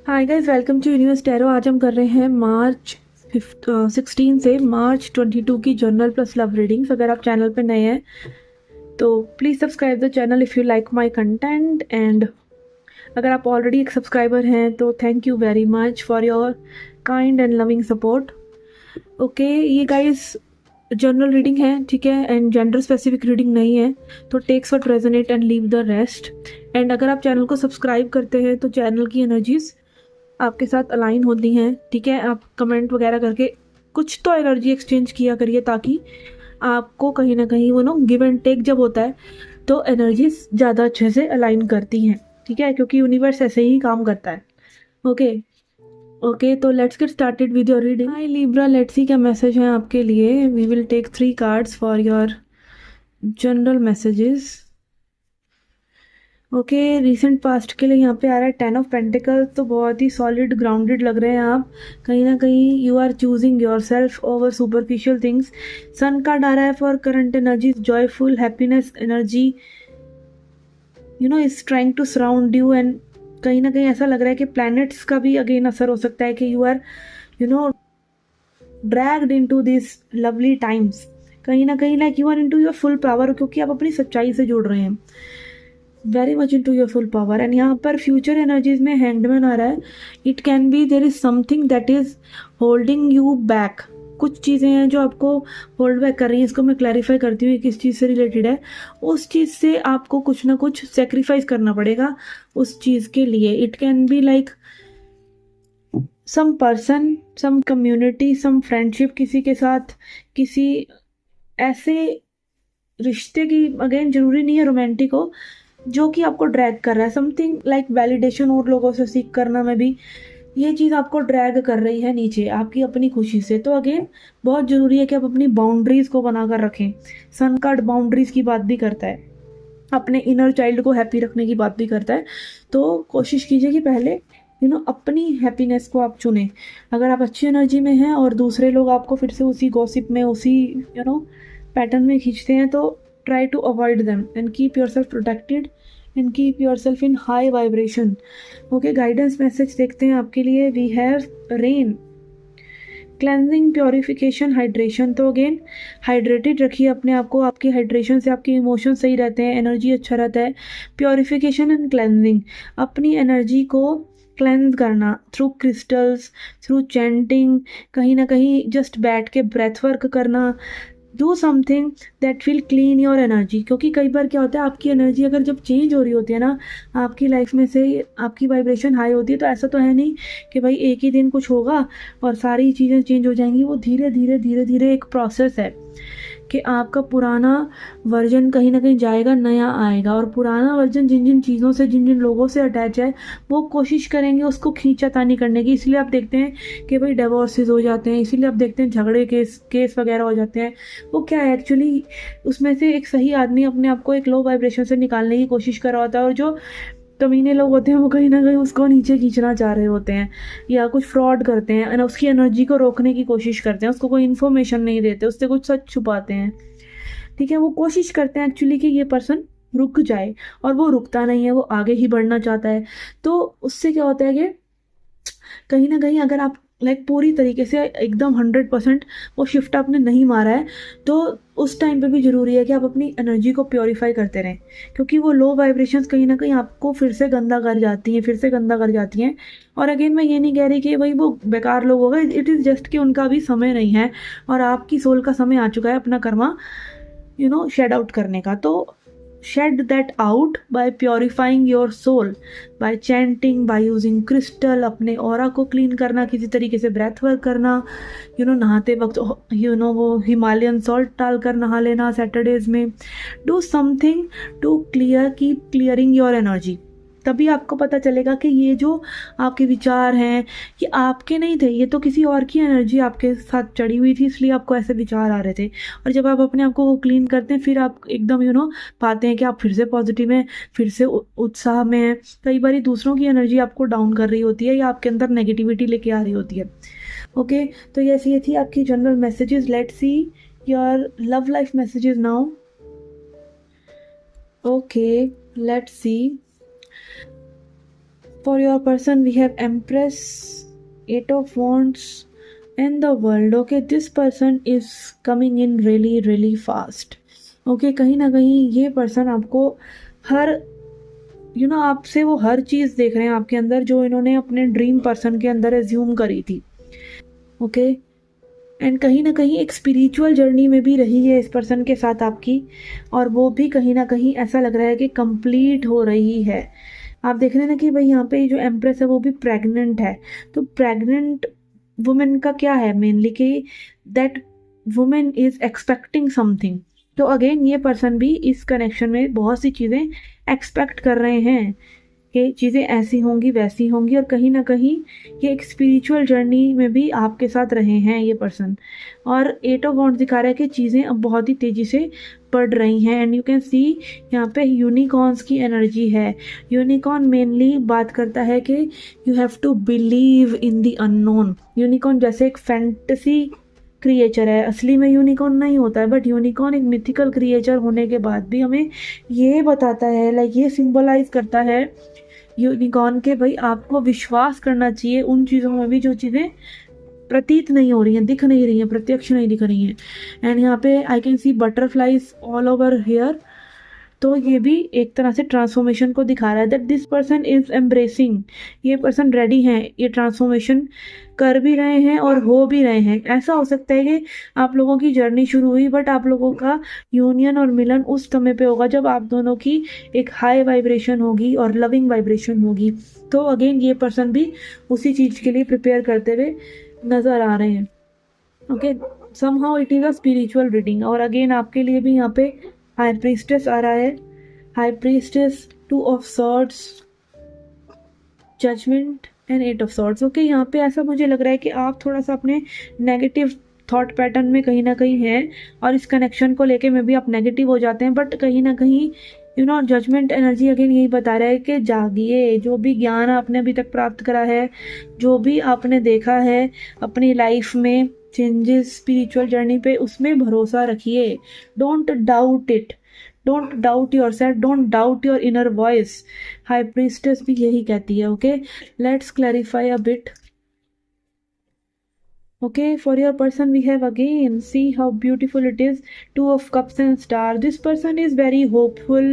Hi guys, welcome to universe tarot. आज हम कर रहे हैं मार्च 16 से मार्च 22 की जनरल प्लस लव रीडिंग्स। अगर आप चैनल पे नए हैं तो please subscribe the channel if you like my content, and अगर आप ऑलरेडी एक सब्सक्राइबर हैं तो thank you very much for your kind and loving support. Okay, ये गाइस जनरल रीडिंग है, ठीक है, एंड जेंडर स्पेसिफिक रीडिंग नहीं है, तो takes what resonate and leave the rest. And अगर आप चैनल को सब्सक्राइब करते हैं तो चैनल की एनर्जीज आपके साथ अलाइन होती हैं, ठीक है। आप कमेंट वगैरह करके कुछ तो एनर्जी एक्सचेंज किया करिए ताकि आपको कहीं ना कहीं वो गिव एंड टेक जब होता है तो एनर्जीज ज़्यादा अच्छे से अलाइन करती हैं, ठीक है, क्योंकि यूनिवर्स ऐसे ही काम करता है। ओके ओके, तो let's get started with your reading. Hi libra, let's see क्या मैसेज है आपके लिए। We will take 3 cards for your general messages. Okay, recent past के लिए यहाँ पे आ रहा है 10 ऑफ पेंटिकल्स, तो बहुत ही सॉलिड ग्राउंडेड लग रहे हैं आप। कहीं ना कहीं you are choosing yourself over superficial things. Sun card आ रहा है for current energy, joyful happiness energy is trying to surround you. And कहीं ना कहीं ऐसा लग रहा है कि प्लैनेट्स का भी अगेन असर हो सकता है कि you are dragged into this lovely times. कहीं ना कहीं like you are into your full power, क्योंकि आप अपनी सच्चाई से जुड़ रहे हैं, very much into your full power. And यहाँ पर फ्यूचर एनर्जीज में हैंडमैन आ रहा है। It can be there is something that is holding you back. कुछ चीज़ें हैं जो आपको होल्ड बैक कर रही हैं। इसको मैं क्लैरिफाई करती हूँ किस चीज़ से रिलेटेड है। उस चीज़ से आपको कुछ ना कुछ सेक्रीफाइस करना पड़ेगा उस चीज़ के लिए। It can be like some person, some community, some friendship किसी के साथ, किसी ऐसे रिश्ते की, अगेन जरूरी नहीं है रोमांटिक हो, जो कि आपको ड्रैग कर रहा है। समथिंग लाइक वैलिडेशन और लोगों से सीख करना में भी ये चीज़ आपको ड्रैग कर रही है नीचे आपकी अपनी खुशी से। तो अगेन बहुत ज़रूरी है कि आप अपनी बाउंड्रीज़ को बनाकर रखें। सन कार्ड बाउंड्रीज़ की बात भी करता है, अपने इनर चाइल्ड को हैप्पी रखने की बात भी करता है। तो कोशिश कीजिए कि पहले अपनी हैप्पीनेस को आप चुनें। अगर आप अच्छी एनर्जी में हैं और दूसरे लोग आपको फिर से उसी गॉसिप में, उसी पैटर्न में खींचते हैं, तो try to avoid them and keep yourself protected and keep yourself in high vibration. Okay, guidance message देखते हैं आपके लिए। We have rain, cleansing, purification, hydration. तो अगेन हाइड्रेटेड रखिए अपने आप को। आपकी हाइड्रेशन से आपके इमोशन सही रहते हैं, एनर्जी अच्छा रहता है। प्योरिफिकेशन एंड क्लेंजिंग, अपनी एनर्जी को क्लेंज करना थ्रू क्रिस्टल्स, थ्रू चैंटिंग, कहीं ना कहीं जस्ट बैठ के ब्रेथ वर्क करना। Do something that will clean your energy, क्योंकि कई बार क्या होता है, आपकी एनर्जी अगर जब चेंज हो रही होती है ना, आपकी लाइफ में से आपकी वाइब्रेशन हाई होती है, तो ऐसा तो है नहीं कि भाई एक ही दिन कुछ होगा और सारी चीज़ें चेंज हो जाएंगी। वो धीरे धीरे धीरे धीरे एक प्रोसेस है कि आपका पुराना वर्जन कहीं ना कहीं जाएगा, नया आएगा। और पुराना वर्जन जिन जिन चीज़ों से, जिन जिन लोगों से अटैच है, वो कोशिश करेंगे उसको खींचातानी करने की। इसलिए आप देखते हैं कि भाई डिवोर्सेस हो जाते हैं, इसीलिए आप देखते हैं झगड़े केस वगैरह हो जाते हैं। वो क्या है एक्चुअली, उसमें से एक सही आदमी अपने आप को एक लो वाइब्रेशन से निकालने की कोशिश कर रहा होता है, और जो कमीने लोग होते हैं वो कहीं ना कहीं उसको नीचे खींचना चाह रहे होते हैं, या कुछ फ्रॉड करते हैं, उसकी एनर्जी को रोकने की कोशिश करते हैं, उसको कोई इन्फॉर्मेशन नहीं देते, उससे कुछ सच छुपाते हैं, ठीक है। वो कोशिश करते हैं एक्चुअली कि ये पर्सन रुक जाए, और वो रुकता नहीं है, वो आगे ही बढ़ना चाहता है। तो उससे क्या होता है कि कहीं ना कहीं अगर आप लाइक पूरी तरीके से एकदम 100% वो शिफ्ट आपने नहीं मारा है, तो उस टाइम पे भी ज़रूरी है कि आप अपनी एनर्जी को प्योरीफाई करते रहें, क्योंकि वो लो वाइब्रेशंस कहीं ना कहीं आपको फिर से गंदा कर जाती हैं, फिर से गंदा कर जाती हैं। और अगेन मैं ये नहीं कह रही कि भाई वो बेकार लोग हो गए, इट इज़ जस्ट कि उनका भी समय नहीं है, और आपकी सोल का समय आ चुका है अपना कर्मा शेड आउट करने का। तो shed that out by purifying your soul, by chanting, by using crystal, अपने ऑरा को क्लीन करना, किसी तरीके से ब्रेथ वर्क करना, नहाते वक्त वो हिमालयन सॉल्ट डालकर नहा लेना सैटरडेज में। Do something to keep clearing your energy. तभी आपको पता चलेगा कि ये जो आपके विचार हैं ये आपके नहीं थे, ये तो किसी और की एनर्जी आपके साथ चढ़ी हुई थी, इसलिए आपको ऐसे विचार आ रहे थे। और जब आप अपने आप को क्लीन करते हैं, फिर आप एकदम पाते हैं कि आप फिर से पॉजिटिव हैं, फिर से उत्साह में हैं। कई बार दूसरों की एनर्जी आपको डाउन कर रही होती है, या आपके अंदर नेगेटिविटी लेके आ रही होती है। ओके, तो ये थी आपकी general messages. Let's see your love life messages now. Okay, let's see. For your person, we have Empress, Eight of Wands, and the World. Okay, this person is coming in really, really fast. Okay, कहीं ना कहीं ये person आपको हर आपसे वो हर चीज़ देख रहे हैं आपके अंदर जो इन्होंने अपने ड्रीम पर्सन के अंदर एज्यूम करी थी. ओके, एंड कहीं ना कहीं एक स्पिरिचुअल जर्नी में भी रही है इस पर्सन के साथ आपकी, और वो भी कहीं ना कहीं ऐसा लग रहा है कि कंप्लीट हो रही है. आप देख रहे हैं ना कि भाई यहाँ पे जो एम्प्रेस है वो भी प्रेग्नेंट है. तो प्रेग्नेंट वुमेन का क्या है मेनली कि that women is expecting something. तो अगेन ये पर्सन भी इस कनेक्शन में बहुत सी चीज़ें एक्सपेक्ट कर रहे हैं कि चीज़ें ऐसी होंगी वैसी होंगी, और कहीं ना कहीं ये एक स्पिरिचुअल जर्नी में भी आपके साथ रहे हैं ये पर्सन. और एट ऑफ वॉन्ड्स दिखा रहा है कि चीज़ें अब बहुत ही तेज़ी से बढ़ रही हैं. एंड यू कैन सी यहाँ पे यूनिकॉर्न्स की एनर्जी है. यूनिकॉर्न मेनली बात करता है कि you have to believe in the unknown. Unicorn जैसे एक फैंटेसी क्रिएचर है, असली में यूनिकॉर्न नहीं होता है, बट यूनिकॉर्न एक मिथिकल क्रिएचर होने के बाद भी हमें ये बताता है, लाइक ये सिंबलाइज करता है यूनिकॉर्न के भाई आपको विश्वास करना चाहिए उन चीज़ों में भी जो चीज़ें प्रतीत नहीं हो रही हैं, दिख नहीं रही हैं, प्रत्यक्ष नहीं दिख रही हैं. एंड यहाँ पे I can see butterflies all over here. तो ये भी एक तरह से ट्रांसफॉर्मेशन को दिखा रहा है that this person is embracing. ये पर्सन रेडी हैं, ये ट्रांसफॉर्मेशन कर भी रहे हैं और हो भी रहे हैं. ऐसा हो सकता है कि आप लोगों की जर्नी शुरू हुई बट आप लोगों का यूनियन और मिलन उस समय पे होगा जब आप दोनों की एक हाई वाइब्रेशन होगी और लविंग वाइब्रेशन होगी. तो अगेन ये पर्सन भी उसी चीज़ के लिए प्रिपेयर करते हुए नज़र आ रहे हैं. Okay, somehow it is a spiritual reading. और अगेन आपके लिए भी यहाँ पे हाई प्रीस्टेस आ रहा है. High priestess, two of swords, judgement and eight of swords. Okay, यहाँ पे ऐसा मुझे लग रहा है कि आप थोड़ा सा अपने नेगेटिव थॉट पैटर्न में कहीं ना कहीं हैं, और इस कनेक्शन को लेके में भी आप नेगेटिव हो जाते हैं. बट कहीं ना कहीं जजमेंट एनर्जी अगेन यही बता रहा है कि जागिए. जो भी ज्ञान आपने अभी तक प्राप्त करा है, जो भी आपने देखा है अपनी लाइफ में चेंजेस स्पिरिचुअल जर्नी पे, उसमें भरोसा रखिए. Don't doubt it, don't doubt your self, don't doubt your inner voice. High priestess भी यही कहती है. Okay, let's clarify a bit. Okay, for your person we have again, see how beautiful it is, two of cups and star. This person is very hopeful.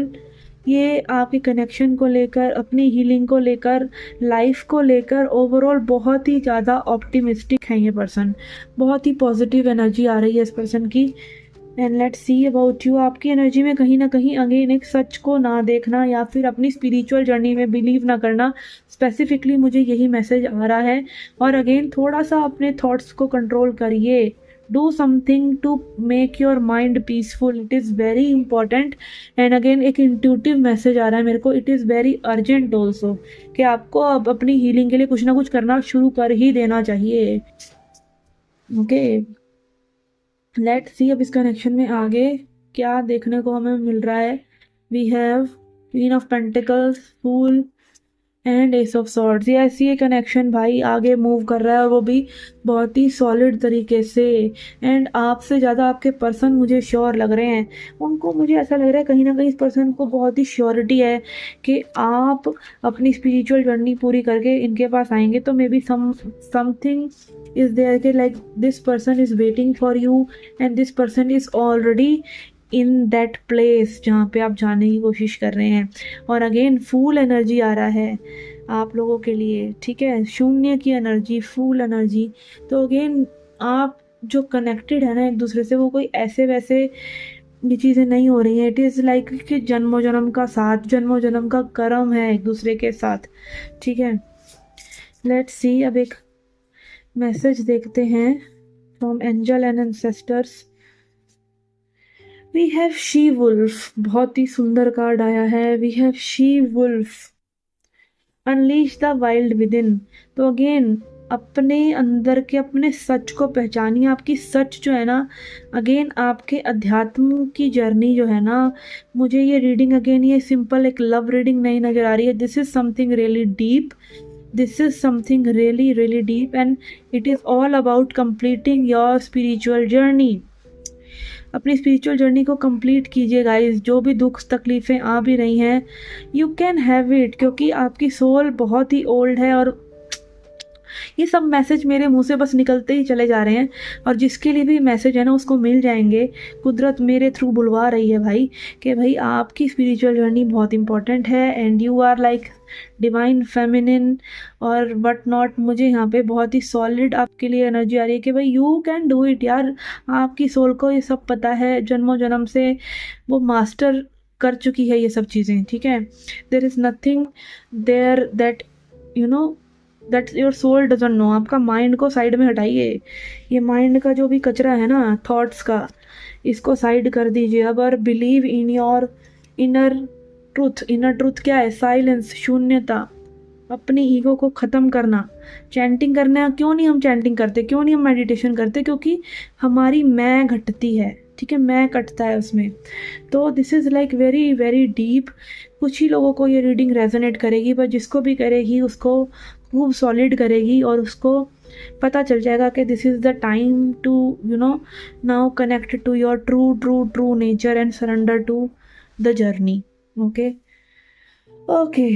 ये आपके connection को लेकर, अपनी healing को लेकर, लाइफ को लेकर ओवरऑल बहुत ही ज़्यादा ऑप्टिमिस्टिक है ये पर्सन. बहुत ही पॉजिटिव एनर्जी आ रही है इस पर्सन की. And let's see about you. आपकी एनर्जी में कहीं ना कहीं अगेन एक सच को ना देखना या फिर अपनी स्पिरिचुअल जर्नी में बिलीव ना करना, स्पेसिफिकली मुझे यही मैसेज आ रहा है. और अगेन थोड़ा सा अपने थॉट्स को कंट्रोल करिए. Do something to make your mind peaceful, it is very important. And again एक इंट्यूटिव मैसेज आ रहा है मेरे को, it is very urgent also, कि आपको अब अपनी हीलिंग के लिए कुछ ना कुछ करना शुरू कर ही देना चाहिए. ओके, लेट्स सी अब इस कनेक्शन में आगे क्या देखने को हमें मिल रहा है. We have queen of pentacles, fool and ace of swords. ये ऐसी ये कनेक्शन भाई आगे मूव कर रहा है, और वो भी बहुत ही सॉलिड तरीके से. एंड आपसे ज़्यादा आपके पर्सन मुझे श्योर लग रहे हैं. उनको मुझे ऐसा लग रहा है कहीं ना कहीं इस पर्सन को बहुत ही श्योरिटी है कि आप अपनी स्पिरिचुअल जर्नी पूरी करके इनके पास आएंगे. तो maybe something is there कि like this person is waiting for you, and this person is already in that place जहाँ पे आप जाने की कोशिश कर रहे हैं. और अगेन फूल एनर्जी आ रहा है आप लोगों के लिए. ठीक है, शून्य की एनर्जी, फूल एनर्जी. तो अगेन आप जो कनेक्टेड है ना एक दूसरे से, वो कोई ऐसे वैसे ये चीज़ें नहीं हो रही हैं. इट इज़ लाइक कि जन्मों जन्म का साथ, जन्मों जन्म का कर्म है एक दूसरे के साथ. ठीक है, लेट्स सी अब एक मैसेज देखते हैं from angel and ancestors. We have she wolf, बहुत ही सुंदर कार्ड आया है. We have she wolf, unleash the wild within. तो अगेन अपने अंदर के अपने सच को पहचानिए. आपकी सच जो है ना, अगेन आपके अध्यात्म की जर्नी जो है ना, मुझे ये रीडिंग अगेन ये सिंपल एक लव रीडिंग नहीं नज़र आ रही है. This is something really deep. This is something really, really deep, and it is all about completing your spiritual journey. अपनी स्पिरिचुअल जर्नी को कंप्लीट कीजिए गाइस। जो भी दुख तकलीफ़ें आ भी रही हैं, यू कैन हैव इट, क्योंकि आपकी सोल बहुत ही ओल्ड है। और ये सब मैसेज मेरे मुंह से बस निकलते ही चले जा रहे हैं, और जिसके लिए भी मैसेज है ना उसको मिल जाएंगे। कुदरत मेरे थ्रू बुलवा रही है भाई कि भाई आपकी स्पिरिचुअल जर्नी बहुत इंपॉर्टेंट है, and you are like divine feminine और बट नॉट। मुझे यहाँ पे बहुत ही सॉलिड आपके लिए एनर्जी आ रही है कि भाई यू कैन डू इट यार। आपकी सोल को ये सब पता है, जन्मों जन्म से वो मास्टर कर चुकी है ये सब चीज़ें, ठीक है। There is nothing there that you know that your soul doesn't know. आपका माइंड को साइड में हटाइए। ये माइंड का जो भी कचरा है ना थॉट्स का, इसको साइड कर दीजिए अब, और believe in your inner truth. Inner truth क्या है? साइलेंस, शून्यता, अपनी ईगो को ख़त्म करना। चैंटिंग करना, क्यों नहीं हम चैंटिंग करते, क्यों नहीं हम मेडिटेशन करते? क्योंकि हमारी मैं घटती है, ठीक है, मैं कटता है उसमें। तो this is like very very deep. कुछ ही लोगों को ये रीडिंग रेजोनेट करेगी, पर जिसको भी करेगी उसको खूब सॉलिड करेगी, और उसको पता चल जाएगा कि this is the time to now connect to your true true true nature and surrender to the journey. Okay okay,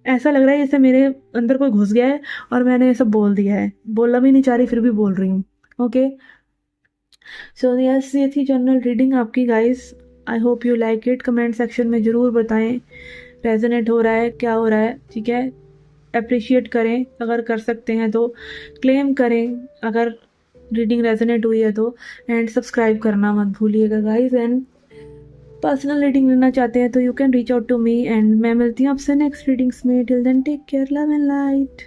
ऐसा लग रहा है जैसे मेरे अंदर कोई घुस गया है और मैंने ये सब बोल दिया है। बोलना भी नहीं चाह रही फिर भी बोल रही हूँ। ओके, सो यस, ये थी जनरल रीडिंग आपकी guys. I hope you like it. Comment section में ज़रूर बताएं रेजोनेट हो रहा है, क्या हो रहा है, ठीक है। अप्रिशिएट करें अगर कर सकते हैं तो, क्लेम करें अगर रीडिंग रेजोनेट हुई है तो, एंड सब्सक्राइब करना मत भूलिएगा गाइस। एंड पर्सनल रीडिंग लेना चाहते हैं तो you can reach out to me, and मैं मिलती हूँ आपसे नेक्स्ट रीडिंग्स में। Till then take care, love and light.